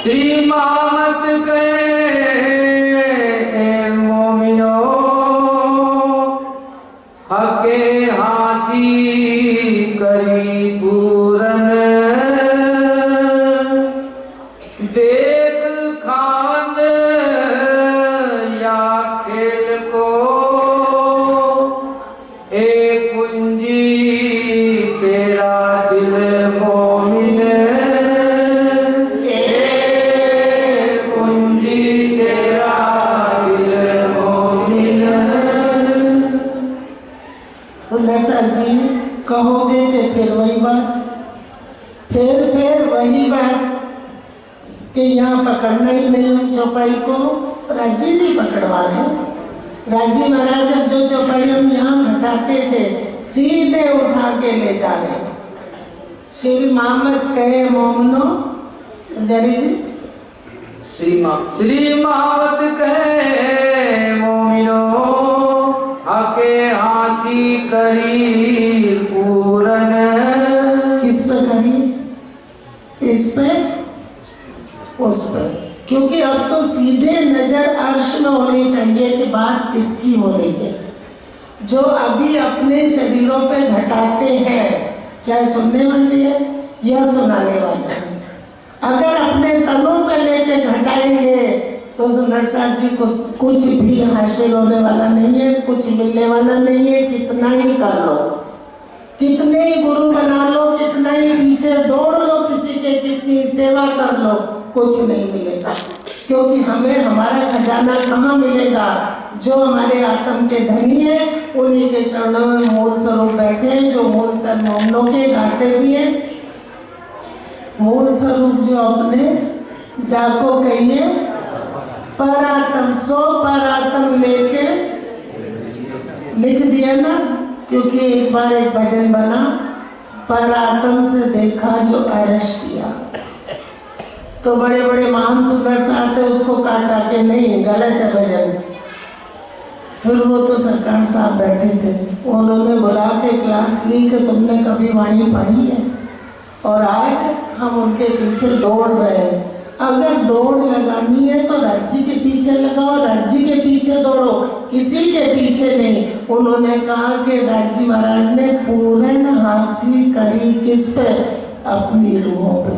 श्री महामत गए मोमिनो हके हाथी करी पूरन देख खावंद या खेल को ए कुंजी तेरा दिल मोमिन जी कहोगे कि फिर वही बात, फिर वही बात कि यहाँ पकड़ना ही नहीं चौपाई को। राजी भी पकड़वा रहे। राजी महाराज अब जो चौपाई हम यहाँ हटाते थे सीधे उठा के ले जा रहे। श्री महामत कहे मोमनो जरी जी श्री महामत कहे मोमिनो हके हाथी करी पूरन। किस पे करी? इस पे उस पे, क्योंकि अब तो सीधे नजर अर्श में होनी चाहिए कि बात किसकी हो रही है। जो अभी अपने शरीरों पे घटाते हैं, चाहे सुनने वाले हैं या सुनाने वाले हैं, अगर अपने तनों पे लेके घटाएंगे तो सुंदर साहब जी कुछ भी हासिल होने वाला नहीं है, कुछ मिलने वाला नहीं है। कितना ही कर लो, कितने ही गुरु बना लो, कितना ही पीछे दौड़ लो किसी के, कितनी सेवा कर लो, कुछ नहीं मिलेगा। क्योंकि हमें हमारा खजाना कहाँ मिलेगा? जो हमारे आत्म के धनी है उन्हीं के चरणों में मूल स्वरूप बैठे हैं, जो मूल तन मोमनों के गाते भी हैं। मूल स्वरूप जो अपने जाको कहिए परातम, सो परातम लेके लिख दिया ना, क्योंकि एक बार एक भजन बना, परातम से देखा जो अरश किया। तो बड़े बड़े महान सुंदर साहब थे, उसको काटा के नहीं, गलत है भजन। फिर वो तो सरकार साहब बैठे थे, उन्होंने बुला के क्लास ली कि तुमने कभी वाणी पढ़ी है, और आज हम उनके पीछे दौड़ रहे हैं। अगर दौड़ लगानी है तो राज्य के पीछे लगाओ, राज्य के पीछे दौड़ो, किसी के पीछे नहीं। उन्होंने कहा कि राज्य महाराज ने पूर्ण हासिल करी किस पे? अपनी रूहों पे,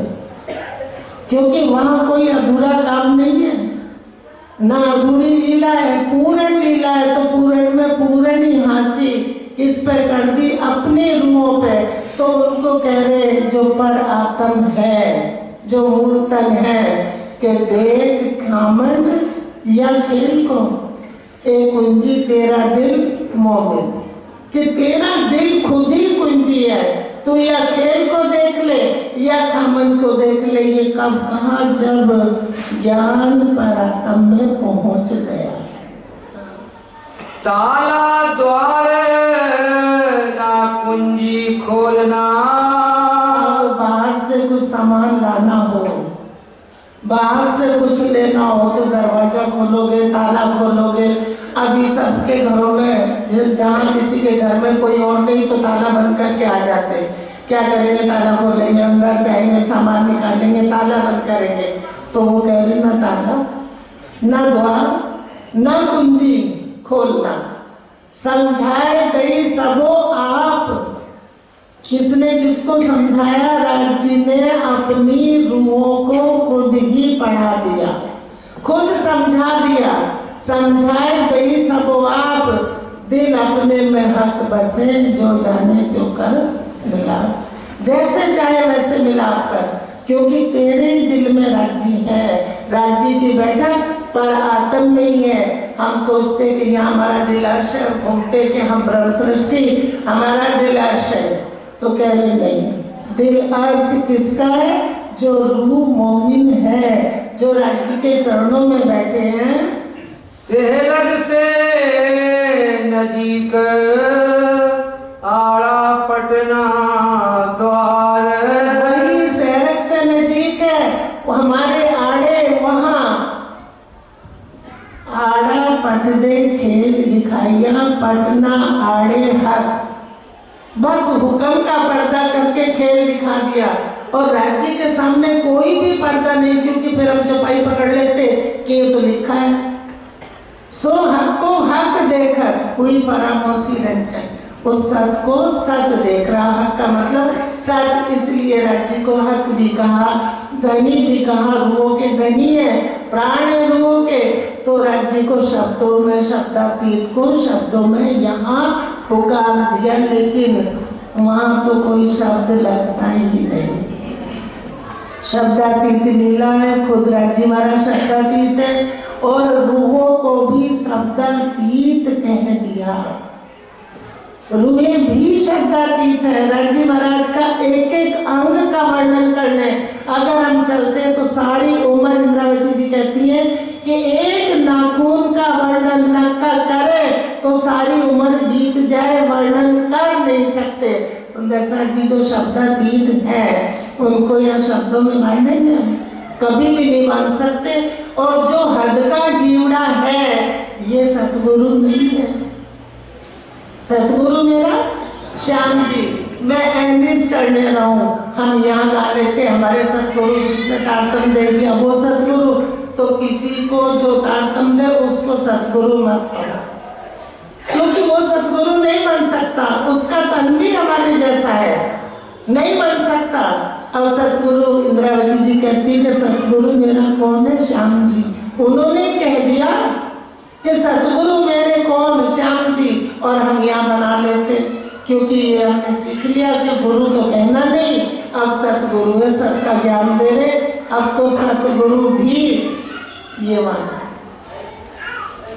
क्योंकि वहां कोई अधूरा काम नहीं है, ना अधूरी लीला है, पूर्ण लीला है। तो पूर्ण में पूर्ण ही हासिल किस पे कर दी? अपनी रूहों पे। तो उनको कह रहे जो पर आत्म है, जो मूल तन है, कि देख खामन या खेल को एक कुंजी तेरा दिल मोमिन, कि तेरा दिल खुद ही कुंजी है। तो या खेल को देख ले या खामन को देख ले। ये कब कहा? जब ज्ञान परात्म में पहुंच गया। ताला द्वार ना कुंजी खोलना। बाहर से कुछ सामान लाना हो, बाहर से कुछ लेना हो तो दरवाजा खोलोगे, ताला खोलोगे। अभी सबके घरों में, जहाँ किसी के घर में कोई और नहीं तो ताला बंद करके आ जाते। क्या करेंगे? ताला खोलेंगे, अंदर जाएंगे, सामान निकालेंगे, ताला बंद करेंगे। तो वो कह रहे ना ताला, ना द्वार, ना कुंजी खोलना। समझाए गई सबो आप। किसने किसको समझाया? राज्य ने अपनी रूहों को खुद ही पढ़ा दिया, खुद समझा दिया। समझाए गई सबो आप, दिल अपने में हक बसे, जो जाने तो कर मिला। जैसे चाहे वैसे मिलाप कर, क्योंकि तेरे ही दिल में राज्य है। राज्य की बैठक पर आत्म में ही है। हम सोचते कि यहाँ हमारा दिल अर्श है, घूमते कि हम ब्रह्म सृष्टि, हमारा दिल अर्श है। तो कह रहे नहीं, दिल अर्श किसका है? जो रूह मोमिन है, जो राज्य के चरणों में बैठे हैं। सेहरग से नजीक आड़ा पटना द्वार। वही सेहरग से नजीक है, वो हमारे आड़े वहाँ। आड़ा पट दे खेल दिखाइया, पटना आड़े हक। बस हुक्म का पर्दा करके खेल दिखा दिया। दिया, और राज्य के सामने कोई भी पर्दा नहीं, क्योंकि फिर हम चौपाई पकड़ लेते कि ये तो लिखा है। सो हक को हक देकर कोई फरामोशी नहीं चाहिए, उस सत को सत देख रहा। हक का मतलब सत, इसलिए राज्य को हक भी कहा, धनी भी कहा। रूहों के धनी है, प्राण है रूहों के, तो राज्य को शब्दों में, शब्दातीत को शब्दों में यहाँ पुकार दिया, लेकिन वहां तो कोई शब्द लगता ही नहीं। शब्दातीत लीला है, खुद राज्य महाराज शब्दातीत है, और रूहों को भी शब्दातीत कह दिया। रूहें भी शब्दातीत है। राज्य महाराज का एक एक अंग का वर्णन करने अगर हम चलते हैं तो सारी उम्र, इंद्रावती जी कहती है कि एक नाखून का वर्णन न करे तो सारी उम्र बीत जाए, वर्णन कर नहीं सकते। सुंदर सा जी जो शब्दातीत है उनको यह शब्दों में बांधेंगे, कभी भी नहीं बांध सकते। और जो हद का जीवड़ा है ये सतगुरु नहीं है। सतगुरु मेरा श्याम जी, मैं एंडिस चढ़ने रहा हूँ। हम यहाँ गा लेते हमारे सतगुरु जिसने तारतम दे दिया वो सतगुरु, तो किसी को जो तारतम दे उसको सतगुरु मत कहो, क्योंकि वो सतगुरु नहीं बन सकता, उसका तन भी हमारे जैसा है, नहीं बन सकता। अब सतगुरु इंद्रावती जी कहती है कि सतगुरु मेरा कौन है? श्याम जी। उन्होंने कह दिया कि सतगुरु मेरे कौन? श्याम जी। और हम यहाँ बना लेते, क्योंकि ये हमने सीख लिया कि गुरु तो कहना नहीं, अब सतगुरु है, सत का ज्ञान दे रहे। अब तो सतगुरु भी ये वाणी,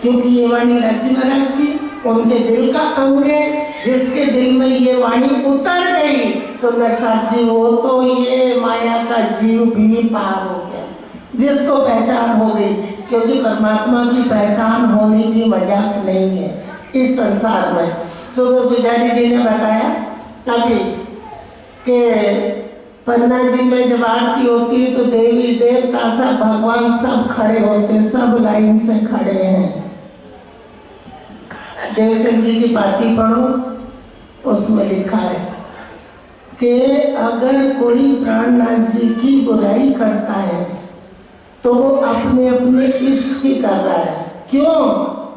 क्योंकि ये वाणी राज्य महाराज की, उनके दिल का अंग है, जिसके दिल में ये वाणी उतर गई सुंदर साथ जी, वो तो ये माया का जीव भी पार हो गया, जिसको पहचान हो गई। क्योंकि परमात्मा की पहचान होने की मजाक नहीं है इस संसार में। सुबह पुजारी जी ने बताया तभी कि पन्ना जी में जब आरती होती है तो देवी देवता सब, भगवान सब खड़े होते, सब लाइन से खड़े हैं। देवचंद जी की पाती पढ़ो, उसमें लिखा है कि अगर कोई प्राणनाथ जी की बुराई करता है तो वो अपने अपने इष्ट की कर रहा है। क्यों?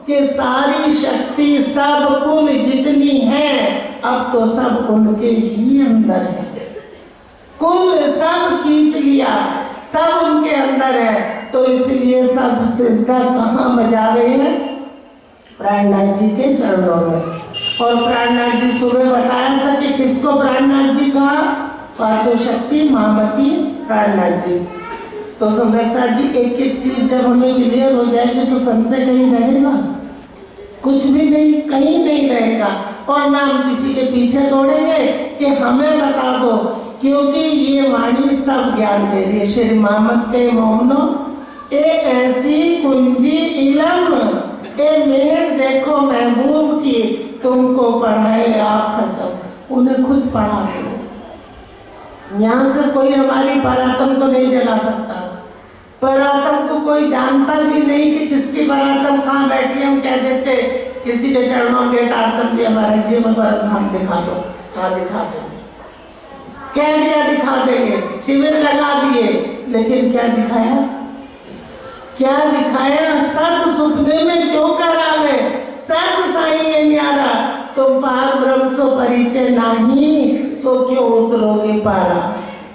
कि सारी शक्ति सब कुल जितनी है अब तो सब उनके ही अंदर है, कुल सब खींच लिया, सब उनके अंदर है। तो इसलिए सब सिजदा कहाँ बजा रहे हैं? प्राणनाथ जी के चरणों में। और प्राणनाथ जी सुबह बताया था कि किसको प्राणनाथ जी कहा? पांचों शक्ति महामती प्राणनाथ जी। तो सुंदर सा जी एक एक चीज जब हमें क्लियर हो जाएगी तो संशय कहीं रहेगा? कुछ भी नहीं, कहीं नहीं रहेगा। और ना हम किसी के पीछे दौड़ेंगे कि हमें बता दो, क्योंकि ये वाणी सब ज्ञान दे रही है। श्री मोहम्मद के मोहनो ए ऐसी कुंजी इलम, ए मेहर देखो महबूब की, तुमको पढ़ाए आप कसम। उन्हें खुद पढ़ा दो। यहाँ से कोई हमारी परात्म को नहीं जगा सकता। परात्म को कोई जानता भी नहीं कि किसकी परात्म कहाँ बैठी है। हम कह देते किसी के चरणों के तारतम भी हमारे जीवन पर हम दिखा दो, हाँ दिखा दो, कह दिया दिखा देंगे, शिविर लगा दिए, लेकिन क्या दिखाया? क्या दिखाया? सत सुपने में क्यों करावे, सत साई ये न्यारा, तुम पार ब्रह्म सो परिचय नहीं, सो क्यों उतरोगे पारा।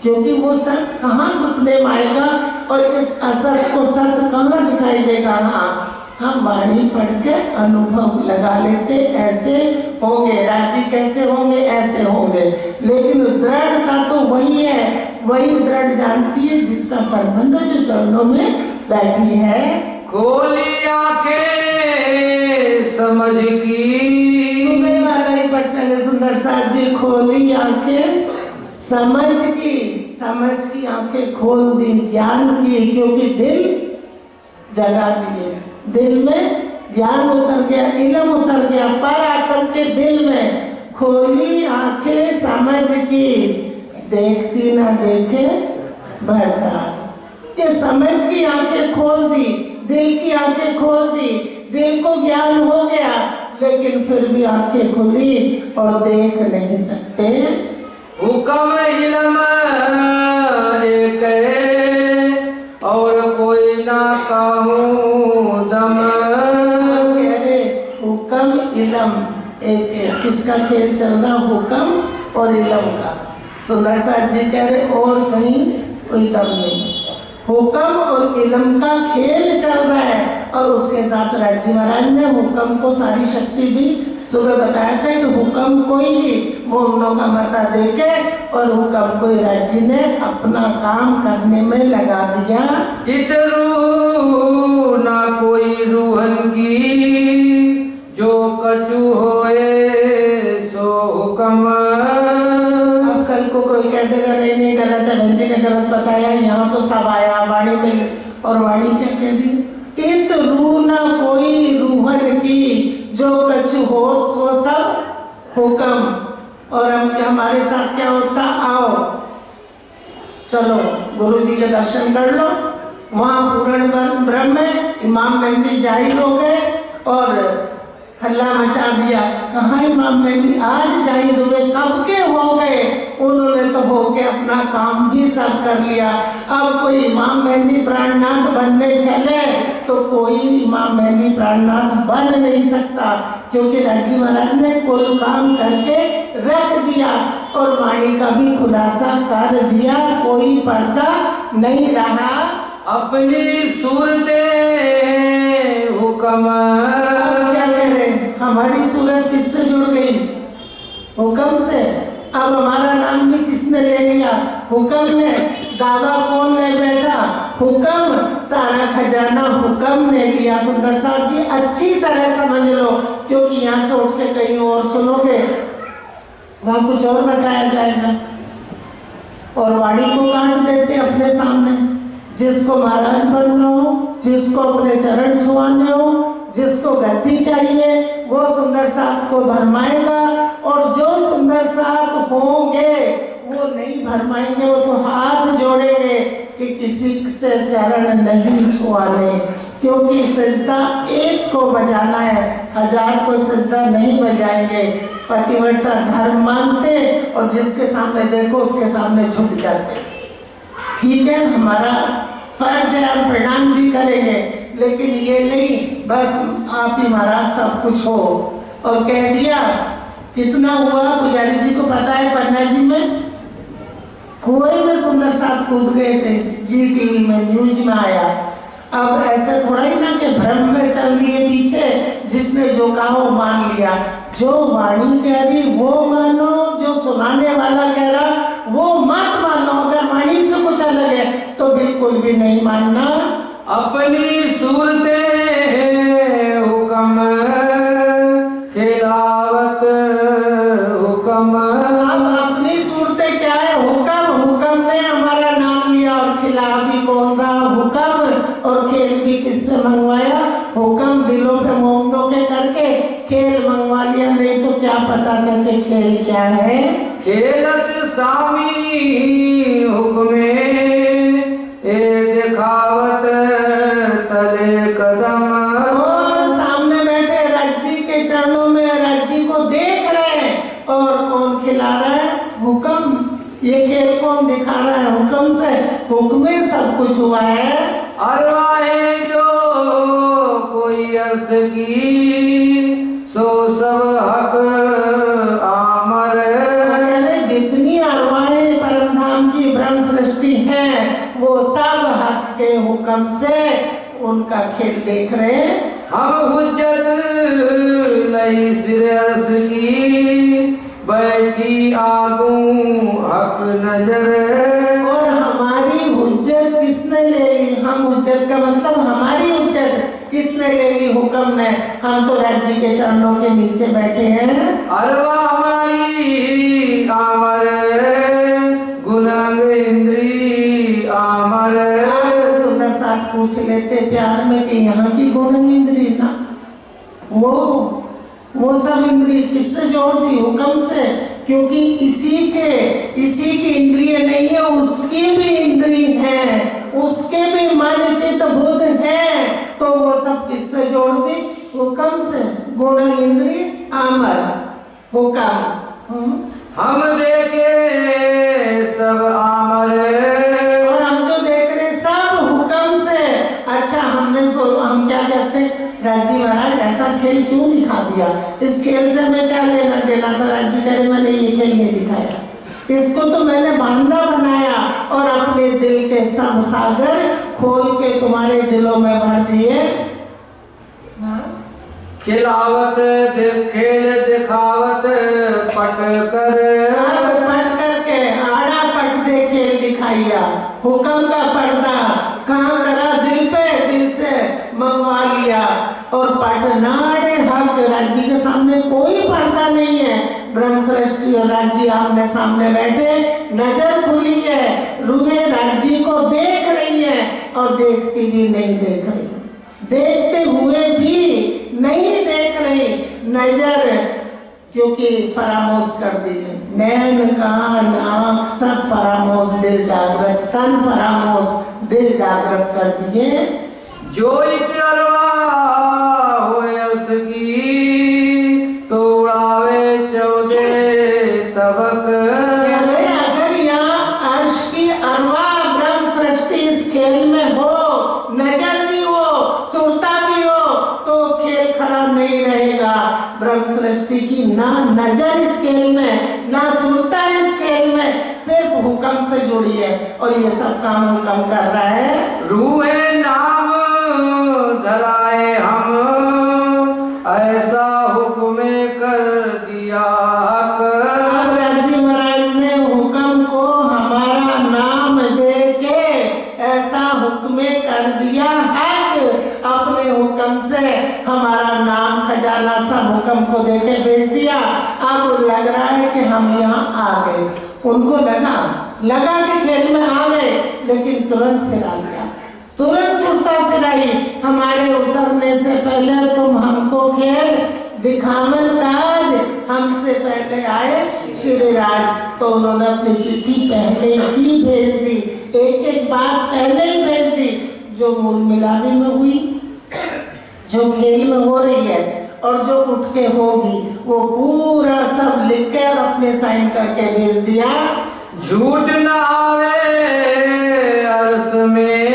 क्योंकि वो सत कहाँ सपने में आएगा और इस असत को सत कहाँ दिखाई देगा। हाँ, हम वाणी पढ़ के अनुभव लगा लेते, ऐसे होंगे, राजी कैसे होंगे, ऐसे होंगे। लेकिन दृढ़ता तो वही है, वही दृढ़ जानती है जिसका संबंध जो चरणों में बैठी है। खोली आंखें समझ की, सुबह वाला ही पढ़ चले सुंदर साथ जी। खोली आंखें समझ की, समझ की आंखें खोल दी ज्ञान की, क्योंकि दिल जगा दिए, दिल में ज्ञान उतर गया, इल्म उतर गया, पर आत्म के दिल में। खोली आंखें समझ की, देखती ना देखे बढ़ता। ये समझ की आंखें खोल दी, दिल की आंखें खोल दी, दिल को ज्ञान हो गया, लेकिन फिर भी आंखें खुली और देख नहीं सकते। हुक्म इल्म किसका खेल चल रहा, हुक्म और इलम का। सुंदर साथ जी कह रहे और कहीं कोई दम नहीं, हुक्म और इलम का खेल चल रहा है। और उसके साथ राज्य महाराज ने हुक्म को सारी शक्ति दी। सुबह बताया था कि हुक्म को ही मोमनों का मता देके और हुक्म को ही राज्य ने अपना काम करने में लगा दिया। इतरू ना कोई रूहन की, जो कछु होए सो हुक्म। अब कल को कोई कह देगा नहीं गलत है, भंजी ने गलत बताया, यहाँ तो सब आया वाणी में। और वाणी क्या कह रही, इत रू ना कोई रूहन की, जो कछु हो सो सब हुक्म। और हम हमारे साथ क्या होता, आओ चलो गुरु जी के दर्शन कर लो। वहां पूर्ण ब्रह्म में इमाम मेहंदी जाहिर हो गए और हल्ला मचा दिया। कहाँ इमाम मेहंदी आज जाहिर हुए, कब के हो गए, उन्होंने तो होके अपना काम भी सब कर लिया। अब कोई इमाम मेहंदी प्राणनाथ बनने चले तो कोई इमाम मेहंदी प्राणनाथ बन नहीं सकता, क्योंकि राज्य महाराज ने कुल काम करके रख दिया और वाणी का भी खुलासा कर दिया, कोई पर्दा नहीं रहा। अपनी सूरते हुक्म। क्या कह रहे, हमारी सूरत किससे जुड़ गई, हुक्म से। अब हमारा नाम भी किसने ले लिया, हुक्म ने। दावा कौन ले बैठा, हुक्म। सारा खजाना हुक्म ने लिया। सुंदर साथ जी अच्छी तरह समझ लो, क्योंकि यहाँ से उठ के कहीं और सुनोगे वहां कुछ और बताया जाएगा। और वाणी को काट देते अपने सामने। जिसको महाराज बनना हो, जिसको अपने चरण छुआने हो, जिसको गद्दी चाहिए वो सुंदर साथ को भरमाएगा। और जो सुंदर साथ होंगे वो नहीं भरमाएंगे, वो तो हाथ जोड़ेंगे कि किसी से चरण नहीं छुआने, क्योंकि सजदा एक को बजाना है, 1000 को सजदा नहीं बजाएंगे। पतिव्रता धर्म मानते और जिसके सामने देखो उसके सामने झुक जाते। ठीक है, हमारा फर्ज है, हम प्रणाम जी करेंगे, लेकिन ये नहीं बस आप ही महाराज सब कुछ हो। और कह दिया कितना हुआ, पुजारी जी को पता है, पन्ना जी में कोई में सुंदर साथ कूद गए थे, जी टीवी में न्यूज में आया। अब ऐसे थोड़ा ही ना कि भ्रम में चल दिए पीछे, जिसने जो कहा वो मान लिया। जो वाणी कह रही वो मानो, जो सुनाने वाला कह रहा वो मत मानो। अगर वाणी से कुछ अलग है तो बिल्कुल भी नहीं मानना। अपनी सूरते हुक्म, खिलावत हुक्म। अब अपनी सूरतें क्या है, हुक्म। हुक्म ने हमारा नाम लिया और खिला भी कौन रहा, हुक्म। और खेल भी किससे मंगवाया, हुक्म। दिलों पे मोमनों के करके खेल मंगवा लिया, नहीं तो क्या पता था कि खेल क्या है। खेलत सामी हुक्मे, ए दिखावत तले कदम। और सामने बैठे राज्य के चरणों में राज्य को देख रहे हैं, और कौन खिला रहा है, हुक्म। ये खेल कौन दिखा रहा है, हुक्म से। हुक्म में सब कुछ हुआ है। अरवाहे जो कोई अर्थ की, सो सब हक आमर। जितनी अरवाहें परम धाम की ब्रह्म सृष्टि है वो सब हक के हुक्म से उनका खेल देख रहे हैं। हम हुज्जत नहीं सिर अर्थ की, बैठी आगू हक नजर। और हमारी हुज्जत किसने ले ली, हम हुज्जत का मतलब हमारी हुज्जत किसने ले ली, हुक्म ने। हम तो राज्य के चरणों के नीचे बैठे हैं। अरवा हमारी आमर, गुलाम इंद्री आमर। सुंदर साथ पूछ लेते प्यार में कि यहाँ की गुण इंद्री ना, वो सब इंद्री किससे जोड़ दी, हुक्म से। क्योंकि इसी की इंद्रिय नहीं है, उसकी भी इंद्री है, उसके भी मन चित बुद्ध है, तो वो सब किससे जोड़ दी, हुक्म से। गुण इंद्री आमर, हुक्म। हम देखे सब आमर, और हम जो देख रहे सब हुक्म से। अच्छा हम क्या कहते हैं, राजी महाराज ऐसा खेल क्यों दिखा दिया? इस खेल से मैं क्या लेना देना था? राज्य करे मैंने ये खेल नहीं दिखाया, इसको तो मैंने बांधा बनाया और अपने दिल के सब सागर खोल के तुम्हारे दिलों में भर दिए। खिलावत खेल दिखावत पट कर के आड़ा पट दे खेल दिखाइया, हुक्म का पर्दा कहाँ करा? दिल पे, दिल से मंगवा लिया। और पटनाड़े हक, राज्य के सामने कोई पर्दा नहीं है, ब्रह्म सृष्टि और राज्य आमने सामने बैठे, नजर खुली है, रूहें राज्य को देख रही है और देखती भी नहीं देख रही, देखते हुए भी नहीं देख रही, नजर क्योंकि फरामोश कर दी है, नैन कान आँख सब फरामोश, दिल जागृत, तन फरामोश, दिल जागृत कर दिए। जो इतरवा होए उसकी तो उड़ावे चौदे तबक। अगर यहाँ अर्श की अरवा ब्रह्म सृष्टि इस खेल में हो, नजर भी हो, सुनता भी हो, तो खेल खड़ा नहीं रहेगा। ब्रह्म सृष्टि की ना नजर इस खेल में, ना सुनता इस खेल में, सिर्फ हुक्म से जुड़ी है और ये सब काम हुक्म कर रहा है। रूहे नाम धराए हम ऐसा हुक्म कर दिया हक। अब राज्य महाराज ने हुक्म को हमारा नाम दे के ऐसा हुक्म कर दिया हक, अपने हुक्म से हमारा नाम खजाना सब हुक्म को दे के भेज दिया। अब लग रहा है कि हम यहाँ आ गए, उनको लगा कि खेल में आ गए, लेकिन तुरंत फिरा दिया, तुरंत सुरता फिराई। हमारे उतरने से पहले तुम हमको खेल दिखावन काज, हमसे पहले आए श्री राज। तो उन्होंने अपनी चिट्ठी पहले ही भेज दी, एक एक बात पहले ही भेज दी, जो मूल मिलावी में हुई, जो खेल में हो रही है और जो उठ के होगी, वो पूरा सब लिख के और अपने साइन करके भेज दिया। झूठ न आवे अर्थ में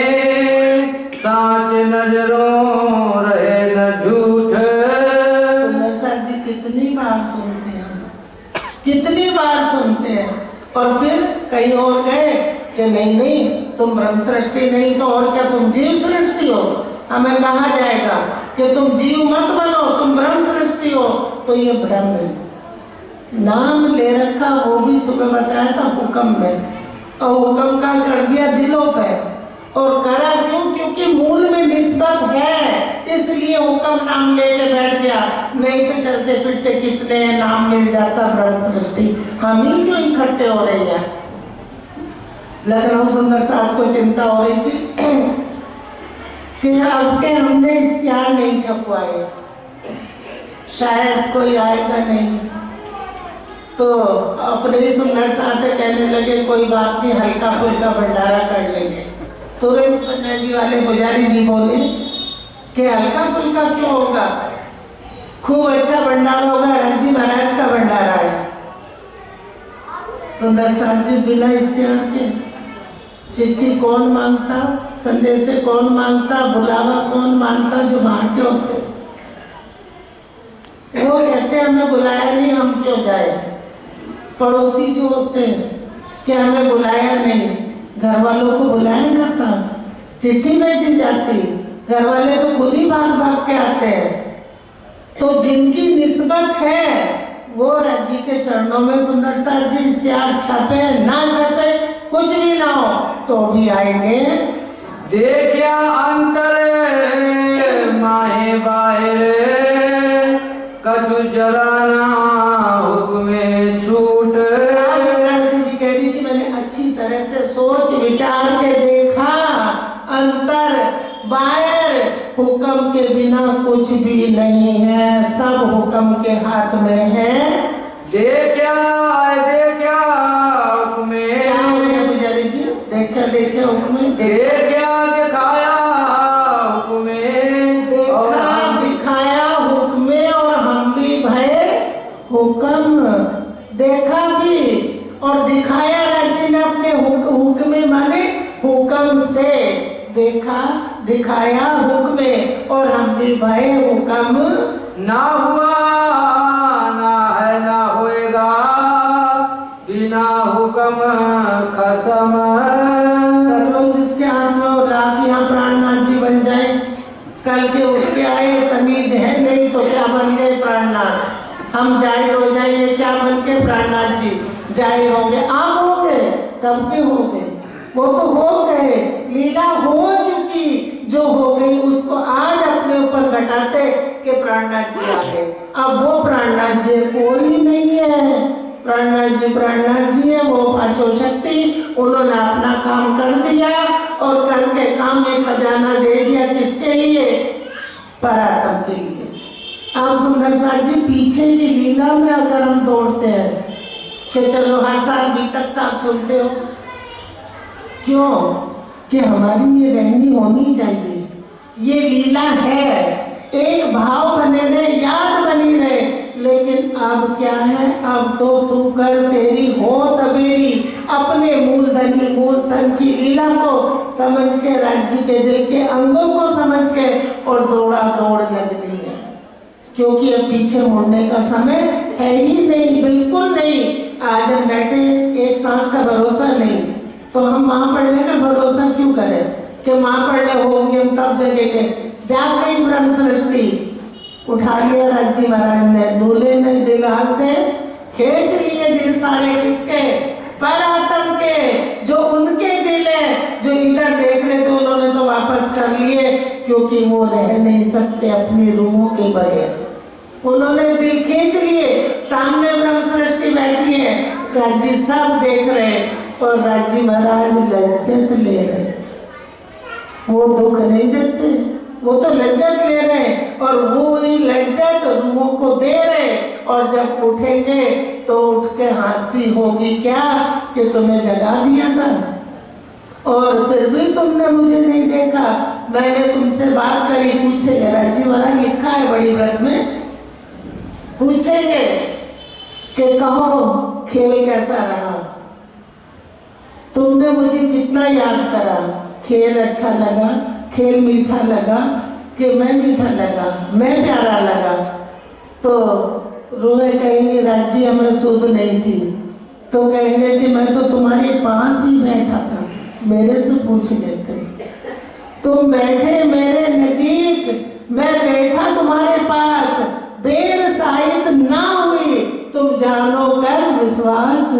साच नजरों रहे न झूठ। सुंदर सर जी कितनी बार सुनते हैं, कितनी बार सुनते हैं, और फिर कहीं और गए कि नहीं तुम ब्रह्म सृष्टि नहीं तो और क्या, तुम जीव सृष्टि हो। हमें कहा जाएगा कि तुम जीव मत बनो, तुम ब्रह्म सृष्टि हो। तो ये भ्रम है, नाम ले रखा वो भी सुबह बताया था हुक्म में, और हुक्म का कर दिया दिलों पे। और करा क्यों? क्योंकि मूल में निस्बत है, इसलिए हुक्म नाम लेके बैठ गया। नहीं तो चलते फिरते कितने नाम मिल जाता ब्रह्म सृष्टि, हम ही क्यों इकट्ठे हो रहे हैं। लखनऊ सुंदर साहब को चिंता हो रही थी कि अब के हमने इश्तिहार नहीं छपवाए, शायद कोई आएगा नहीं। तो अपने ही सुंदर साहब कहने लगे कोई बात नहीं, हल्का फुल्का भंडारा कर लेंगे। तुरंत पन्ना जी वाले पुजारी जी बोले कि हल्का फुल्का क्यों होगा, खूब अच्छा भंडारा होगा, रणजी महाराज का भंडारा है। सुंदर साहब जी बिना इश्तिहार के चिट्ठी कौन मांगता, संदेश कौन मांगता, बुलावा कौन मांगता, जो बाहर के होते। वो कहते हमें बुलाया नहीं, हम क्यों जाए। पड़ोसी जो होते हैं कि हमें बुलाया नहीं, घर वालों को बुलाया जाता, चिट्ठी भेजी जाती, घर वाले तो खुद ही भाग भाग के आते हैं। तो जिनकी निस्बत है वो राज्य के चरणों में सुंदर साहब जी इश्तिहार छापे ना छापे, कुछ भी ना हो तो भी आएंगे। देखा अंतर माहे बाहर कछु जराना हुक्मे छूट। जी कह रही कि मैंने अच्छी तरह से सोच विचार के देखा, अंतर बाहर हुक्म के बिना कुछ भी नहीं है, सब हुक्म के हाथ में है। देखा हुक्मे, पुजारी जी देखा हुक्मे, देखा दिखाया हुक्मे, देखा दिखाया हुक्मे, और हम भी भय हुक्म। देखा भी और दिखाया राज्य ने अपने हुक्मे माने हुक्म से, देखा दिखाया हुक्मे, और हम भी भय हुक्म ना हुआ ना है ना होएगा बिना हुक्म खत्म। कर लो जिसके हाथ में हो लाख यहाँ प्राणनाथ जी बन जाए। कल के उठ के आए, तमीज है नहीं तो क्या बन गए प्राणनाथ। हम जाहिर हो जाएंगे क्या बन के प्राणनाथ जी जाहिर होंगे। आप हो गए, कब के हो गए, वो तो हो गए, लीला हो चुकी, जो हो गई उसको आज अपने ऊपर घटाते कि प्राणनाथ जी आ गए। अब वो प्राणनाथ जी कोई नहीं है, प्राणनाथ जी है, वो पांचों शक्ति, उन्होंने अपना काम कर दिया और कल के काम में खजाना दे दिया। किसके लिए? परात्म के लिए। आप सुंदर साथ जी पीछे की लीला में अगर हम दौड़ते हैं कि चलो हर साल बीतक साहब सुनते हो, क्यों? कि हमारी ये रहनी होनी चाहिए, ये लीला है, एक भाव बने रहे, याद बनी रहे। लेकिन अब क्या है, अब तो तू कर तेरी हो तबेरी, अपने मूलधन की लीला को समझ के, राज्य के दिल के अंगों को समझ के और दौड़ा दौड़ लगनी है। क्योंकि अब पीछे मुड़ने का समय है ही नहीं, बिल्कुल नहीं। आज हम बैठे, एक सांस का भरोसा नहीं, तो हम महाप्रलय का भरोसा क्यों करें कि महाप्रलय होंगे हम तब जगेंगे। जाग गई ब्रह्म सृष्टि, उठा लिया राज्य महाराज ने, दूल्हे ने दिल हाथ दे खींच लिए दिल सारे किसके? परात्म के, जो उनके दिल है, जो इधर देख रहे थे उन्होंने तो वापस कर लिए, क्योंकि वो रह नहीं सकते अपनी रूहों के बगैर। उन्होंने दिल खींच लिए। सामने ब्रह्म सृष्टि बैठी है, राज्य सब देख रहे और राज्य महाराज लज्जत ले रहे। वो दुख नहीं देते, वो तो लज्जत ले रहे और वो ही लज्जत रूहों को दे रहे। और जब उठेंगे तो उठ के हंसी होगी क्या कि तुम्हें जगा दिया था और फिर भी तुमने मुझे नहीं देखा, मैंने तुमसे बात करी। पूछेंगे, राज्य महाराज लिखा है बड़ी व्रत में, पूछेंगे कि कहो खेल कैसा रहा, तुमने मुझे कितना याद करा, खेल अच्छा लगा, खेल मीठा लगा कि मैं मीठा लगा, मैं प्यारा लगा। तो रोए कहेंगे राज्य हमें सुध नहीं थी, तो कहेंगे कि मैं तो तुम्हारे पास ही बैठा था, मेरे से पूछ लेते। तुम बैठे मेरे नजीक, मैं बैठा तुम्हारे पास, बेर साहित ना हुई तुम जानो कर विश्वास।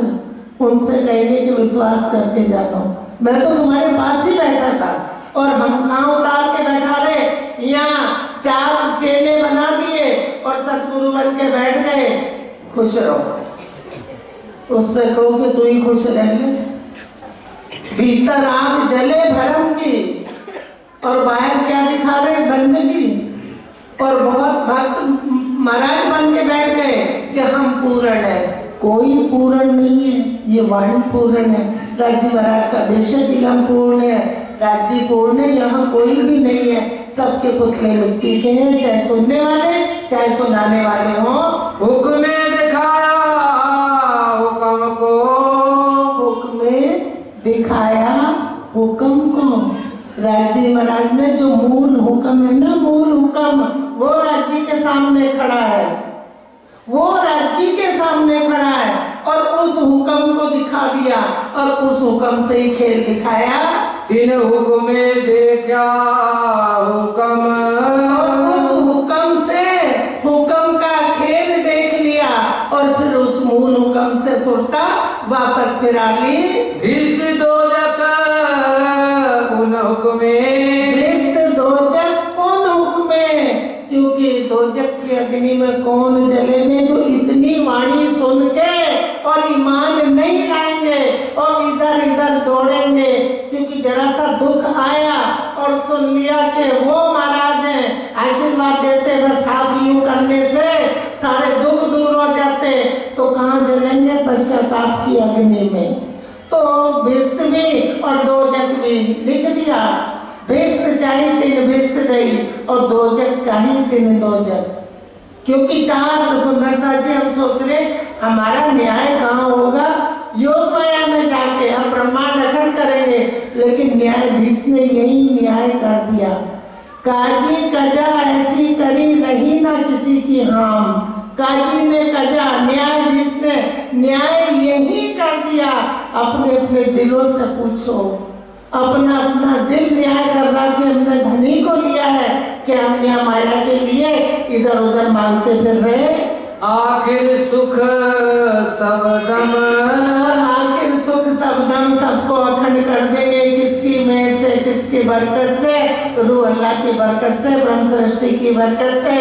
उनसे कहेंगे कि विश्वास करके जानो, मैं तो तुम्हारे पास ही बैठा था और हम कहाँ उतार के बैठा रहे, यहाँ 4 चेले बना दिए और सतगुरु बन के बैठ गए। खुश रहो, उससे कहो कि तू ही खुश रह ले। भीतर आग जले भरम की और बाहर क्या दिखा रहे, गंदगी। और बहुत भक्त महाराज बन के बैठ गए कि हम पूर्ण है। कोई पूर्ण नहीं है, ये वाणी पूर्ण है। राज्य महाराज का बेशक इलम पूर्ण है, राज्य पूर्ण है, यहाँ कोई भी नहीं है। सबके पुतले मिट्टी के हैं, चाहे सुनने वाले चाहे सुनाने वाले हो। हुक्म दिखाया हुक्म को, हुक्म दिखाया हुक्म को। राज्य महाराज ने जो मूल हुक्म है ना, मूल हुक्म, वो राज्य के सामने खड़ा है, वो राज्य के सामने खड़ा है और उस हुक्म को दिखा दिया और उस हुक्म से ही खेल दिखाया। तीन हुक्म देखा हुक्म, और उस हुक्म से हुक्म का खेल देख लिया और फिर उस मूल हुक्म से सुरता वापस फिरा ली। भिष्ट दोजक उन हुक्मे, भिष्ट दोजक उन हुक्मे, क्योंकि दोजक की अग्नि में कौन जलेंगे जो इतनी वाणी सुन के और ईमान नहीं लाएंगे और इधर इधर दौड़ेंगे। क्योंकि जरा सा दुख आया और सुन लिया कि वो महाराज हैं, आशीर्वाद देते, बस हाथ यूं करने से सारे दुख दूर हो जाते, तो कहाँ जलेंगे? पश्चाताप की अग्नि में। तो भिष्ट भी और दोजक भी लिख दिया। भिष्ट चाहिए 3 भिष्ट नहीं और दोजक चाहिए 3 दोजक। क्योंकि 4 तो सुंदर सा जी हम सोच रहे हमारा न्याय कहाँ होगा, योग माया में जाके हम ब्रह्मांड अखंड करेंगे, लेकिन न्यायाधीश ने यही न्याय कर दिया काजी कजा ऐसी करी नहीं ना किसी की हाम। काजी ने कजा, न्यायाधीश ने न्याय यही कर दिया। अपने अपने दिलों से पूछो, अपना अपना दिल न्याय कर रहा कि हमने धनी को लिया है कि हम यहाँ माया के लिए इधर उधर मांगते फिर रहे। आखिर सुख सबदम, आखिर सुख सबदम सबको अखंड कर देंगे। किसकी मेहर से, किसकी बरकत से? रूह अल्लाह की बरकत से, ब्रह्म सृष्टि की बरकत से।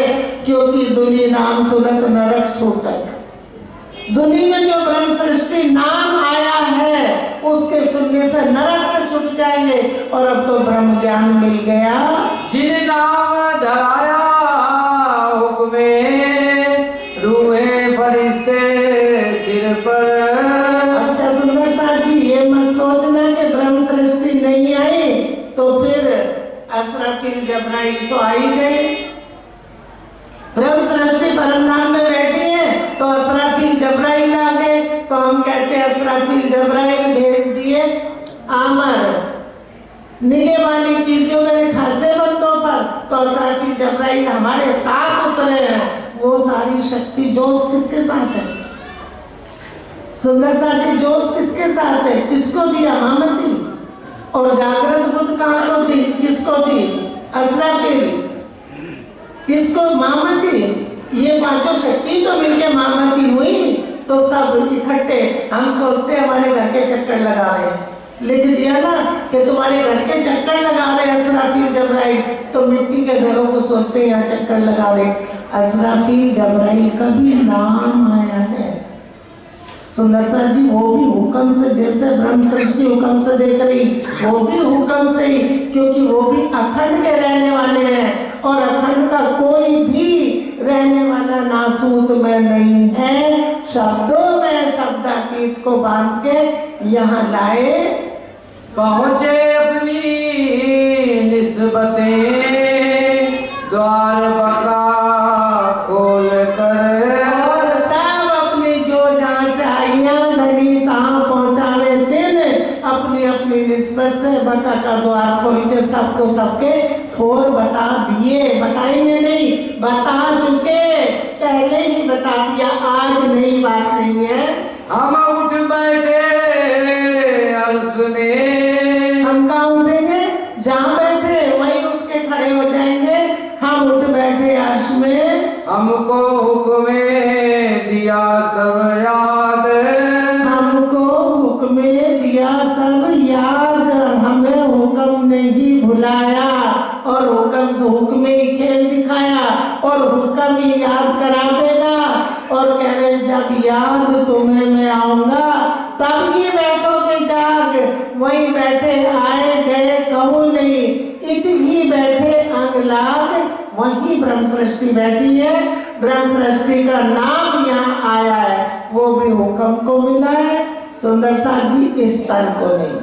क्योंकि दुनी नाम सुनत नरक छूटत। दुनी में जो ब्रह्म सृष्टि नाम आया है उसके सुनने से नरक से छूट जाएंगे। और अब तो ब्रह्म ज्ञान मिल गया। जिन नाम धराया हुक्मे, रूहे फरिश्ते सिर पर। अच्छा सुंदर साहब जी, ये मत सोचना कि ब्रह्म सृष्टि नहीं आई तो फिर असराफिल जबराइल तो आ ही गए। ब्रह्म सृष्टि परमधाम में बैठी है तो असराफिल जबराइल आ गए। तो हम कहते हैं असराफिल जबराइल भेज दिए आमर, निगहबानी कीजिए मेरे खासे बंदों पर। तो असराफिल जबराइल हमारे साथ उतरे हैं। वो सारी शक्ति जोश किसके साथ है? सुंदर साथी, जोश किसके साथ है? किसको दिया? मामती। और जागृत बुद्ध कहाँ को दी? किसको दी? असराफिल। किसको? मामती। ये पांचों शक्ति तो मिलके मामती हुई। तो सब इकट्ठे, हम सोचते हमारे घर के चक्कर लगा रहे, लिख दिया ना कि तुम्हारे घर के चक्कर लगा रहे असराफिल जबराइल। तो मिट्टी के घरों को सोचते यहाँ चक्कर लगा रहे। असराफिल जबराइल का भी नाम आया है। सुंदर सर जी, वो भी हुक्म से, जैसे ब्रह्म सृष्टि हुक्म से देख रही, वो भी हुक्म से ही। क्योंकि वो भी अखंड के रहने वाले हैं। और अखंड का कोई भी रहने वाला नासूत में नहीं है। शब्दों में शब्दातीत को बांध के यहाँ लाए, पहुँचे अपनी निस्बतें द्वार बका खोल कर। और सब अपनी जो जहाँ से आइयाँ धनी तहाँ पहुँचावे दिन। अपनी अपनी निस्बत से बका का द्वार खोल के सबको सबके ठोर बता दिए। बताएंगे नहीं, बता चुके, पहले ही बता दिया। आज नई बात नहीं है। हम उठ बैठे अर्श में, हम कहाँ उठेंगे? जहाँ बैठे वहीं उठ के खड़े हो जाएंगे। हम उठ बैठे अर्श में। हमको हुक्मे दिया सब याद, हमको हुक्मे दिया सब याद। हमें हुक्म नहीं भुलाया और हुक्म ही खेल दिखाया और हुक्म ही याद करा देगा। और कह रहे जब याद तुम्हें मैं आऊंगा तब ही बैठोगे जाग। वहीं बैठे आए गए कहूँ नहीं, इत ही बैठे अंग लाग। वहीं ब्रह्म सृष्टि बैठी है। ब्रह्म सृष्टि का नाम यहाँ आया है, वो भी हुक्म को मिला है। सुंदर साथ जी, इस तन को नहीं।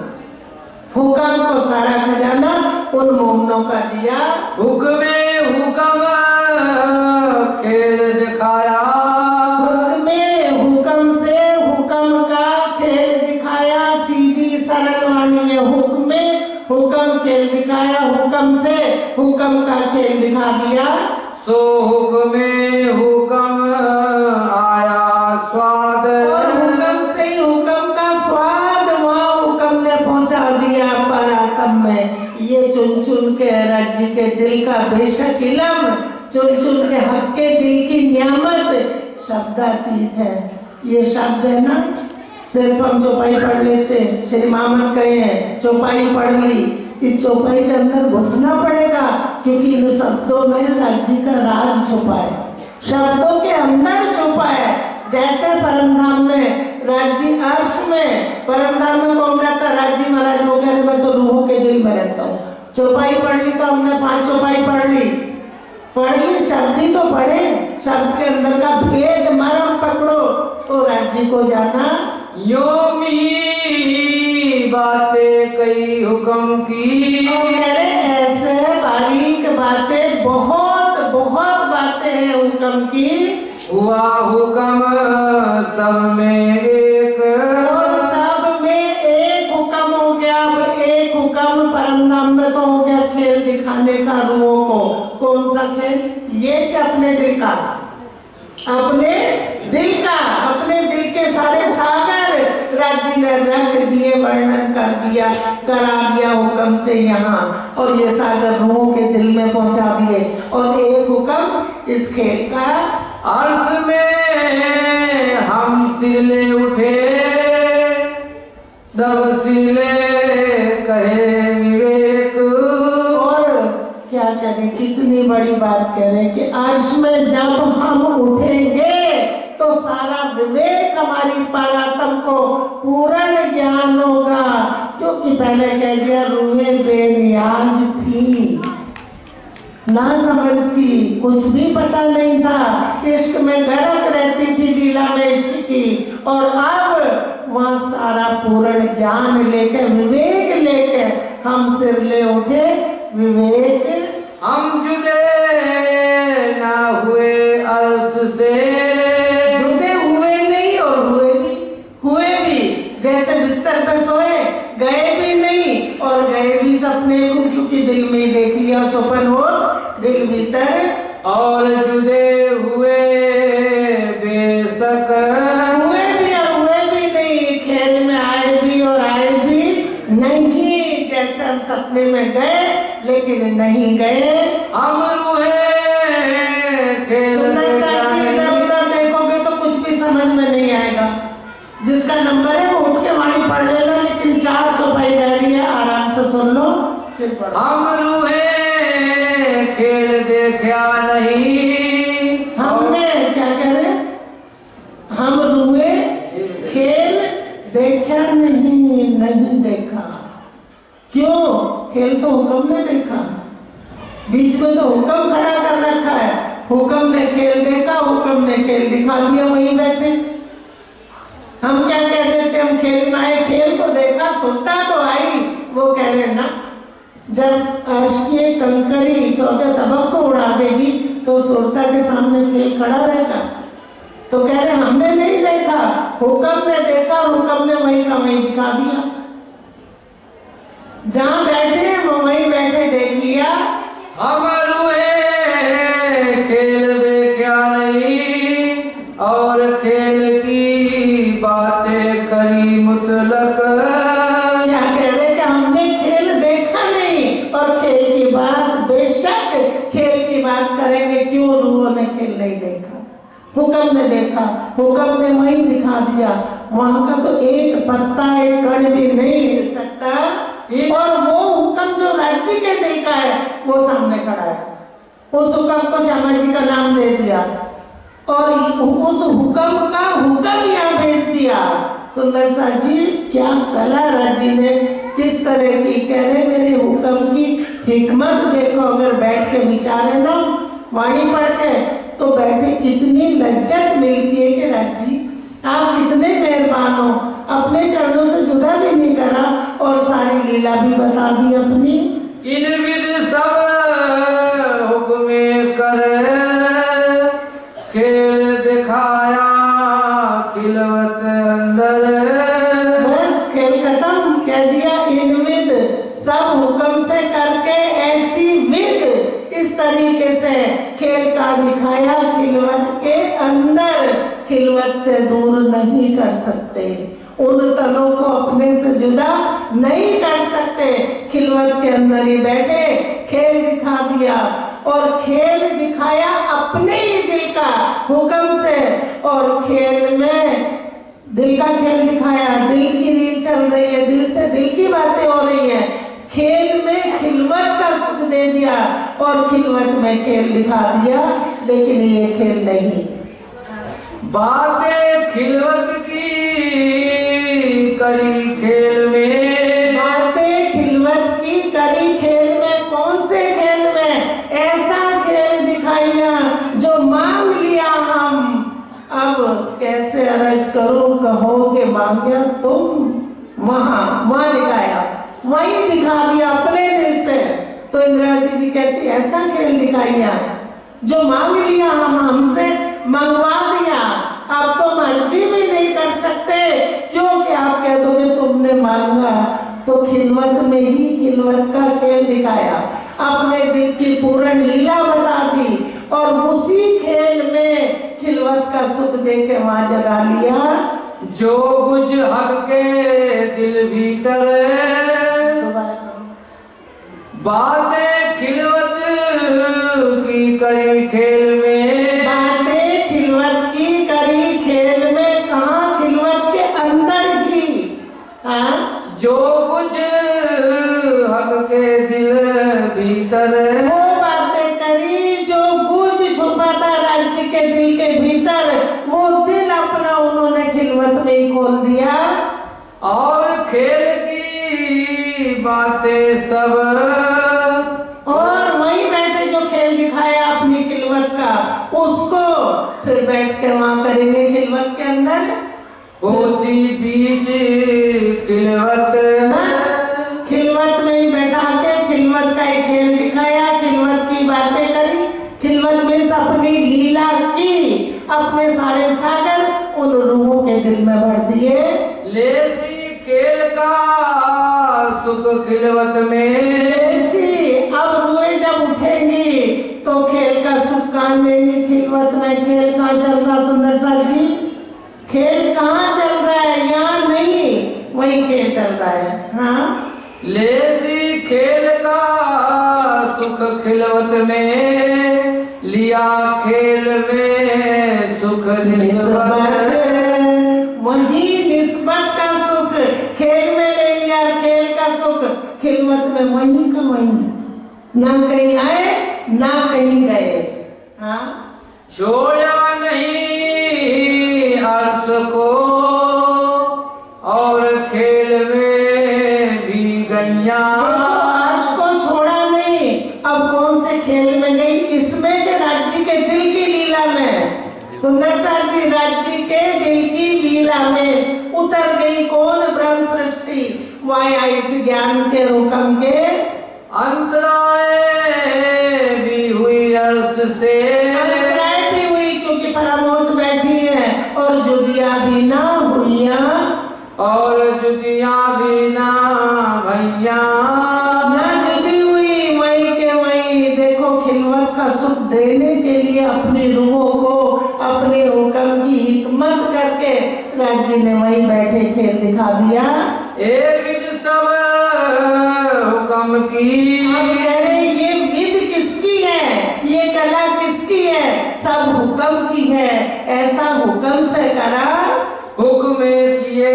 हुक्म को सारा खजाना उन मोमनों का दिया। हुक्मे हुक्म खेल दिखाया, हुक्मे हुक्म से हुक्म का खेल दिखाया। सीधी सरल वाणी है। हुक्मे हुक्म खेल दिखाया, हुक्म से हुक्म का खेल दिखा दिया। सो हुक्मे हुक्म आया स्वाद, और हुक्म से ही हुक्म का स्वाद वहाँ हुक्म ने पहुंचा दिया परातम में। ये चुन चुन के राज्य के दिल का बेशक इलम, चुन चुन के हक के दिल की नियामत शब्दातीत है। ये शब्द है ना, सिर्फ हम चौपाई पढ़ लेते। श्री मामद कहे हैं चौपाई पढ़ ली, इस चौपाई के अंदर घुसना पड़ेगा। क्योंकि इन शब्दों में राज्य का राज छुपा है, शब्दों के अंदर छुपा है। जैसे परमधाम में राज्य अर्श में, परमधाम में कौन रहता? राज्य महाराज वगैरह में तो रूहों के दिल में रहता हूँ। चौपाई पढ़ ली तो हमने 5 चौपाई पढ़ ली, शब्द ही तो पढ़े। शब्द के अंदर का भेद मर्म पकड़ो तो राज्य को जाना। योमी बातें कई हुक्म की, और मेरे ऐसे बारीक बातें, बहुत बहुत बातें हैं हुक्म की। हुआ हुक्म सब में एक, और सब में एक हुक्म हो गया। अब एक हुक्म परम नाम में तो हो गया खेल दिखाने का रूहों को। कौन सा खेल? ये कि अपने दिल का, अपने दिल का, अपने दिल के सारे सागर राज्य ने रख दिए, वर्णन कर दिया, करा दिया हुक्म से यहाँ, और ये सागर रूहों के दिल में पहुंचा दिए। और एक हुक्म इस खेल का, अर्थ में हम सिले उठे, सब सिले कहे विवेक। और क्या करें, कितनी बड़ी बात करें कि अर्श में जब हम उठेंगे तो सारा विवेक हमारी परात्म को पूर्ण ज्ञान होगा। क्योंकि पहले कह दिया रूहें बेनियाज थी, ना समझती, कुछ भी पता नहीं था, इश्क में गर्क रहती थी, लीला में इश्क की। और अब वहाँ सारा पूर्ण ज्ञान लेके, विवेक लेके हम सिर ले उठे। विवेक, हम जुदे ना हुए अर्थ से, जुदे हुए नहीं और हुए भी जैसे बिस्तर पे सोए, गए भी नहीं और गए भी सपने को, क्योंकि दिल में ही देख लिया सपन हो दिल भीतर। और जुदे हुए बेशक, हुए भी और हुए भी नहीं, खेल में आए भी और आए भी नहीं। जैसे हम सपने में गए लेकिन नहीं गए। हम रूहे खेल में जाने। इधर देखोगे तो कुछ भी समझ में नहीं आएगा। जिसका नंबर है वो उठ के वाणी पढ़ लेना, लेकिन 4 चौपाई रह रही है, आराम से सुन लो फिर पढ़ो। हम रूहे खेल देखा नहीं। हमने क्या कह रहे, हम रूहे खेल देखा नहीं, नहीं देखा। क्यों? खेल तो हुक्म ने देखा, बीच में तो हुक्म खड़ा कर रखा है। हुक्म ने खेल देखा, हुक्म ने खेल दिखा दिया, वहीं बैठे। हम क्या कह देते, हम खेल में आए, खेल को देखा, सुनता तो आई। वो कह रहे ना, जब अर्श की कंकरी 14 तबक को उड़ा देगी तो सुरता के सामने खेल खड़ा रहेगा। तो कह रहे हमने नहीं देखा, हुक्म ने देखा, हुक्म ने वहीं का वहीं दिखा दिया। जहां बैठे वो वहीं बैठे देख लिया। हम रूहे खेल देखा नहीं, और खेल की बातें करी मुतलक। क्या कह रहे कि हमने खेल देखा नहीं और खेल की बात, बेशक खेल की बात करेंगे। क्यों? रूहों ने खेल नहीं देखा, हुक्म ने देखा, हुक्म ने वहीं दिखा दिया। वहां का तो एक पत्ता, एक कण भी नहीं हिल सकता। और वो हुक्म जो राज्य के दिल का है वो सामने खड़ा है। उस हुक्म को श्यामा जी का नाम दे दिया और उस हुक्म का हुक्म यहाँ भेज दिया। सुंदर सा जी, क्या कला राज्य ने, किस तरह की। कह रहे मेरे हुक्म की हिकमत देखो, अगर बैठ के विचारे ना वाणी पढ़ के तो बैठे कितनी लज्जत मिलती है कि राज्य आप कितने मेहरबान हो, अपने चरणों से जुदा भी नहीं करा और सारी लीला भी बता दी अपनी। इन विद सब हुक्मे कर, खेल दिखाया खिलवत अंदर। बस खेल खत्म, कह दिया इन विद, सब हुक्म से करके ऐसी विद, इस तरीके से खेल का दिखाया खिलवत के अंदर। खिलवत से दूर नहीं कर सकते, उन तनों को अपने से जुदा नहीं कर सकते। खिलवत के अंदर ही बैठे खेल दिखा दिया, और खेल दिखाया अपने ही दिल का हुक्म से। और खेल में दिल का खेल दिखाया, दिल की रील चल रही है, दिल से दिल की बातें हो रही है। खेल में खिलवत का सुख दे दिया और खिलवत में खेल दिखा दिया, लेकिन ये खेल नहीं। बातें खिलवत की करी खेल में, बातें खिलवत की करी खेल में। कौन से खेल में? ऐसा खेल दिखाइया जो मांग लिया हम। अब कैसे अर्ज करूं, कहोगे मांगा तुम, वहां दिखाया, वही दिखा दिया अपने दिल से। तो इंद्रावती जी कहती ऐसा खेल दिखाइया जो मांग लिया हम, हमसे मंगवा दिया। आप तो मर्जी भी नहीं कर सकते, क्योंकि आप कह दोगे तुमने मांगा। तो खिलवत में ही खिलवत का खेल दिखाया। अपने दिल की पूर्ण लीला बता दी और उसी खेल में खिलवत का सुख दे के वहां जगा लिया। जो बुझ हक के दिल भीतर बातें खिलवत की करी खेल में, बातें खिलवत की करी खेल में, कहाँ खिलवत के अंदर की। हाँ, जो बुझ हक के दिल भीतर वो बातें करी जो बुझ छुपा था राज्य के दिल के भीतर, वो दिल अपना उन्होंने खिलवत में ही खोल दिया। और खेल की बातें सब, और वहीं बैठे जो खेल दिखाया अपनी खिलवत का, उसको फिर बैठ के वहां करेंगे खिलवत के अंदर। उसी बीच खिलवत, बस खिलवत में ही बैठा के खिलवत का एक खेल दिखाया, खिलवत की बातें करी। खिलवत में अपनी लीला की, अपने सारे सागर उन रूहों के दिल में भर दिए। लेसी खेल का सुख खिलवत में, ऐसी अब रूहें जब उठेंगी तो खेल का सुख कहाँ लेंगे। खिलवत में खेल कहाँ चल रहा सुंदर साल जी? खेल कहाँ चल रहा है? यहाँ नहीं, वही खेल चल रहा है। हाँ, लेसी खेल का सुख खिलवत में, लिया खेल में सुख निस्बत, वही निस्बत का सुख खेल में ले लिया। खेल का सुख खिलवत में वही का वही, ना कहीं आए ना कहीं गए। हाँ, छोड़ा नहीं अर्श को और खेल में भी गैया। अर्श को छोड़ा नहीं, अब कौन से खेल में गई? इसमें के राज्य के दिल की लीला में, सुंदर सा जी राज्य के दिल की लीला में उतर गई। कौन? ब्रह्म सृष्टि वाया इस ज्ञान के हुक्म के। अंतराय भी हुई अर्श से, अंतराय भी हुई क्योंकि फरामोश बैठी है, और जुदिया भी ना हुईया, और जुदिया भी ना भैया। ना जुदी हुई, वही के वही। देखो खिलवत का सुख देने के लिए अपनी रूहों को अपने हुक्म की हिकमत करके राज्य ने वही बैठे खेल दिखा दिया। एक सब हुक्म की, हम कह रहे ये विध किसकी है, ये कला किसकी है? सब हुक्म की है। ऐसा हुक्म से करा, हुक्म किए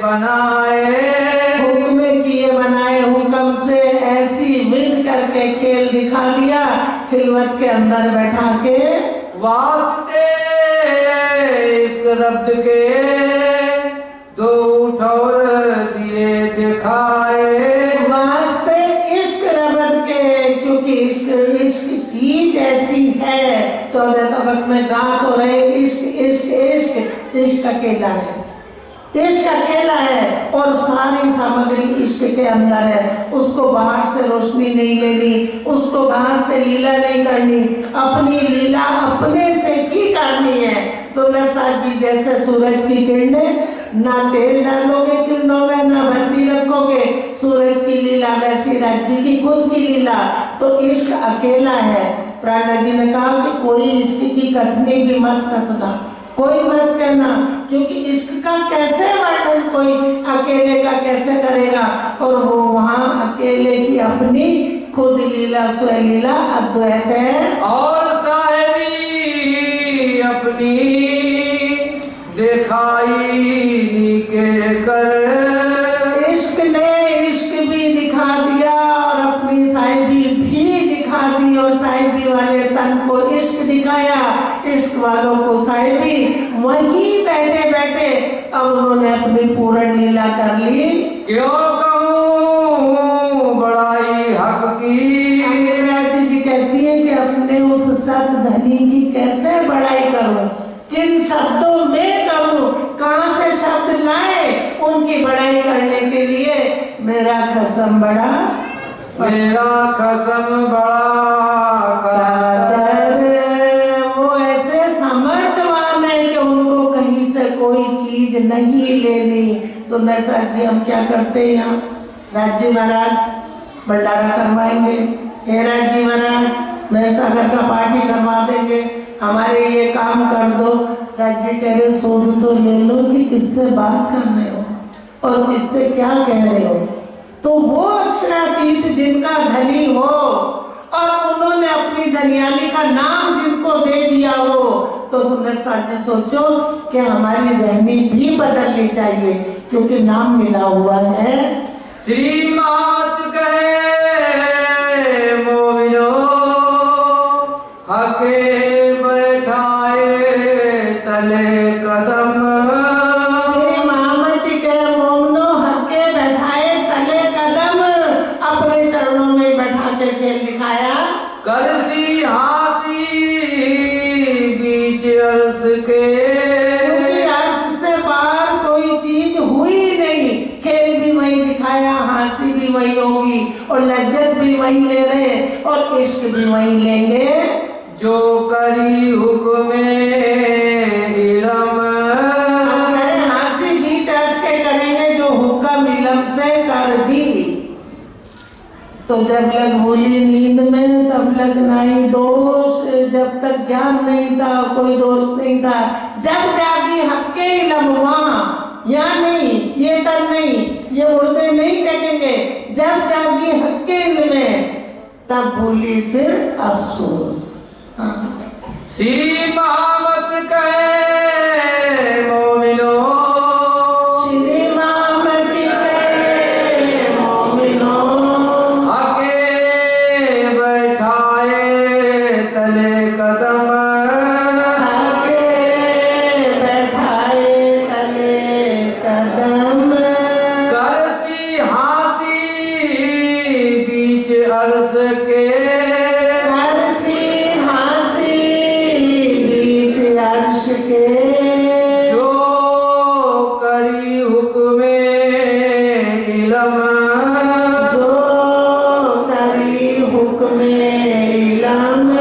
बनाए, हुक्म किए बनाए, हुक्म से ऐसी विध करके खेल दिखा दिया। खिलवत के अंदर बैठा के वास्ते इस रब्द के दो ठौर दिए दिखाए। वास्ते इश्क रबत के, क्योंकि इश्क इश्क चीज ऐसी है। 14 तबक में गा तो रहे इश्क इश्क इश्क, इश्क अकेला है, इश्क अकेला है और सारी सामग्री इश्क के अंदर है। उसको बाहर से रोशनी नहीं लेनी, उसको बाहर से लीला नहीं करनी, अपनी लीला अपने से ही करनी है। सुंदर साथ जी जैसे सूरज की किरणें, ना तेल डालोगे किरणों में, ना बत्ती रखोगे, सूरज की लीला वैसी राज्य की खुद की लीला। तो इश्क अकेला है। प्राणा जी ने कहा कि कोई इश्क की कथनी भी मत कथना, कोई मत कहना, क्योंकि इश्क का कैसे वर्णन कोई अकेले का कैसे करेगा। और वो वहाँ अकेले की अपनी खुद लीला स्वलीला अद्वैत है। और साहेबी अपनी दिखाई के कर, इश्क ने इश्क भी दिखा दिया और अपनी साहिबी भी दिखा दी, और साहिबी वाले तन को इश्क दिखाया, इश्क वालों को साहिबी। वहीं बैठे बैठे अब उन्होंने अपनी पूर्ण लीला कर ली। क्यों कहूँ बड़ाई हक की, अंग्रेजी जी कहती है कि अपने उस सत धनी की कैसे बड़ाई करूं, किन शब्दों में करूं, कहां से शब्द लाए उनकी बड़ाई करने के लिए। मेरा कसम बड़ा, मेरा कसम बड़ा कादर, वो ऐसे समर्थवान है कि उनको कहीं से कोई चीज नहीं लेनी। सुंदर सर जी हम क्या करते हैं यहाँ राज्य महाराज, भंडारा करवाएंगे, हेरा जी महाराज मेरे सागर का पार्टी करवा देंगे, हमारे ये काम कर दो। राज्य कह रहे सोच तो ले लो कि किससे बात कर रहे हो और किससे क्या कह रहे हो। तो वो अक्षरातीत जिनका धनी हो और उन्होंने अपनी धनियाली का नाम जिनको दे दिया हो, तो सुंदर साथी सोचो कि हमारी रहनी भी बदलनी चाहिए, क्योंकि नाम मिला हुआ है। श्रीमात कहे मोमिनो हके बैठाए तले कदम। श्री महामत के मोमनो हके बैठाए तले कदम, अपने चरणों में बैठा के खेल दिखाया। करसी हासी बीच अर्श के, क्योंकि अर्श से बाहर कोई चीज हुई नहीं, खेल भी वही दिखाया, हंसी भी वही होगी और लज्जत भी वही ले रहे और इश्क भी वही लेंगे। जो करी हुक्मे इलम। हंसी बीच अर्श के करेंगे जो हुक्म इलम से कर दी। तो जब लग भूली नींद में तब लग नहीं दोष, जब तक ज्ञान नहीं था कोई दोष नहीं था। जब जागी हक्के इलम वहाँ, यहाँ नहीं, ये तन नहीं, ये मुर्दे नहीं जगेंगे। जब जागी हक्के इल्म में तब भूली सिर अफसोस। श्री महामत कहे मोमिनो, श्री महामत कहे मोमिनो हके बैठाए तले कदम। हके बैठाए तले कदम। करसी हासी बीच अर्श के, हंसी हंसी बीच अर्श के। जो करी हुक्मे इलम। जो करी हुक्मे इलम।